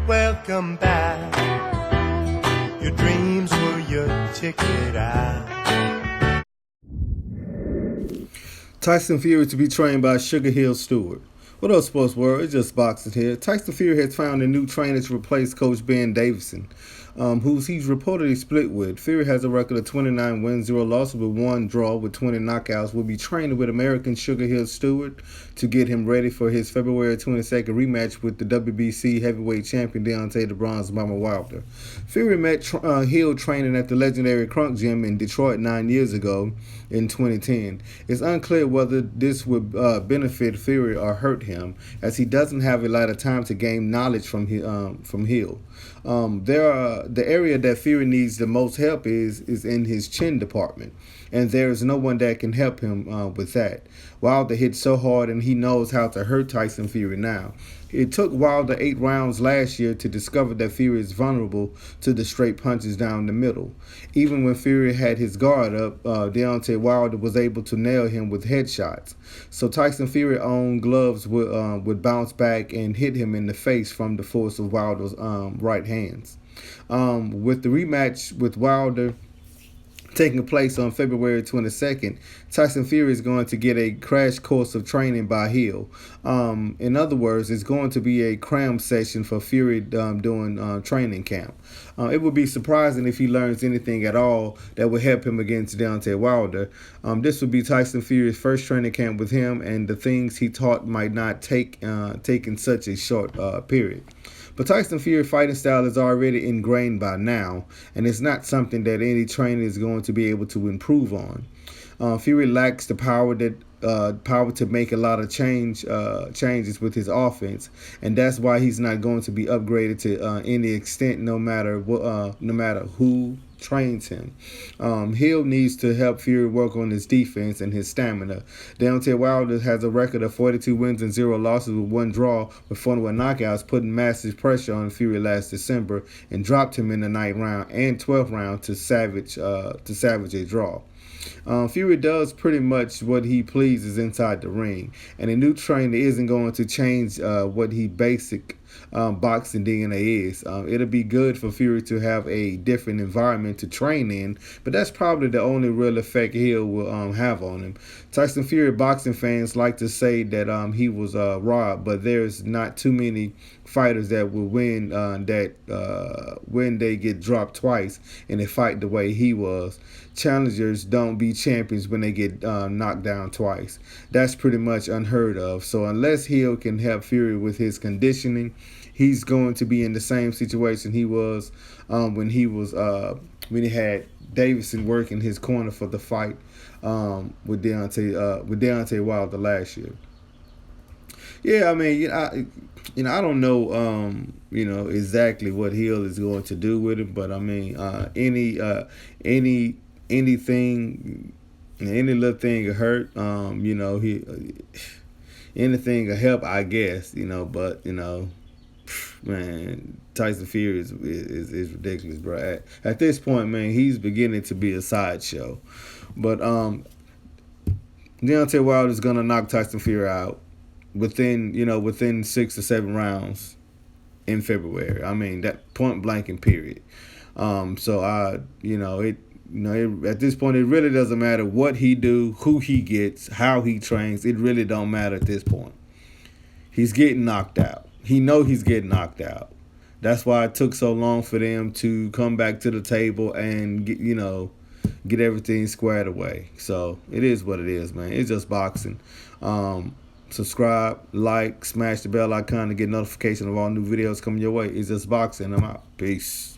welcome back. Your dreams were your ticket out. Tyson Fury to be trained by Sugar Hill Stewart. What up, sports world? It's just boxing here. Tyson Fury has found a new trainer to replace Coach Ben Davison, who he's reportedly split with. Fury has a record of 29 wins, 0 losses, with 1 draw with 20 knockouts. Will be training with American Sugar Hill Stewart to get him ready for his February 22nd rematch with the WBC heavyweight champion Deontay "The Bronze Bomber" Wilder. Fury met Hill training at the legendary Crunk Gym in Detroit 9 years ago in 2010. It's unclear whether this would benefit Fury or hurt him, as he doesn't have a lot of time to gain knowledge from Hill. The area that Fury needs the most help is in his chin department, and there is no one that can help him with that. Wilder hit so hard, and he knows how to hurt Tyson Fury now. It took Wilder 8 rounds last year to discover that Fury is vulnerable to the straight punches down the middle. Even when Fury had his guard up, Deontay Wilder was able to nail him with headshots. So Tyson Fury's own gloves would bounce back and hit him in the face from the force of Wilder's right hands. With the rematch with Wilder taking place on February 22nd, Tyson Fury is going to get a crash course of training by Hill. In other words, it's going to be a cram session for Fury during training camp. It would be surprising if he learns anything at all that would help him against Deontay Wilder. This would be Tyson Fury's first training camp with him, and the things he taught might not take in such a short period. But Tyson Fury's fighting style is already ingrained by now, and it's not something that any trainer is going to be able to improve on. Fury lacks the power to make a lot of changes with his offense, and that's why he's not going to be upgraded to any extent, no matter who trains him. Hill needs to help Fury work on his defense and his stamina. Deontay Wilder has a record of 42 wins and 0 losses with 1 draw with 41 knockouts, putting massive pressure on Fury last December and dropped him in the 9th round and 12th round to salvage a draw. Fury does pretty much what he pleases inside the ring, and a new trainer isn't going to change what he basic boxing DNA is. It'll be good for Fury to have a different environment to train in, but that's probably the only real effect Hill will have on him. Tyson Fury boxing fans like to say that he was robbed, but there's not too many fighters that will win when they get dropped twice in a fight the way he was. Challengers don't be champions when they get knocked down twice. That's pretty much unheard of. So unless Hill can help Fury with his conditioning, he's going to be in the same situation he was when he had Davison working his corner for the fight with Deontay Wilder last year. Yeah, I mean, I don't know, exactly what Hill is going to do with it, but I mean, anything, any little thing will hurt. Anything will help, I guess. But man, Tyson Fury is ridiculous, bro. At this point, man, he's beginning to be a sideshow. But Deontay Wilder is gonna knock Tyson Fury out within 6 or 7 rounds in February. I mean, that point blank and period. At this point, it really doesn't matter what he do, who he gets, how he trains. It really don't matter at this point. He's getting knocked out. He know he's getting knocked out. That's why it took so long for them to come back to the table and get everything squared away. So it is what it is, man. It's just boxing. Subscribe, like, smash the bell icon to get notification of all new videos coming your way. It's just boxing. I'm out. Peace.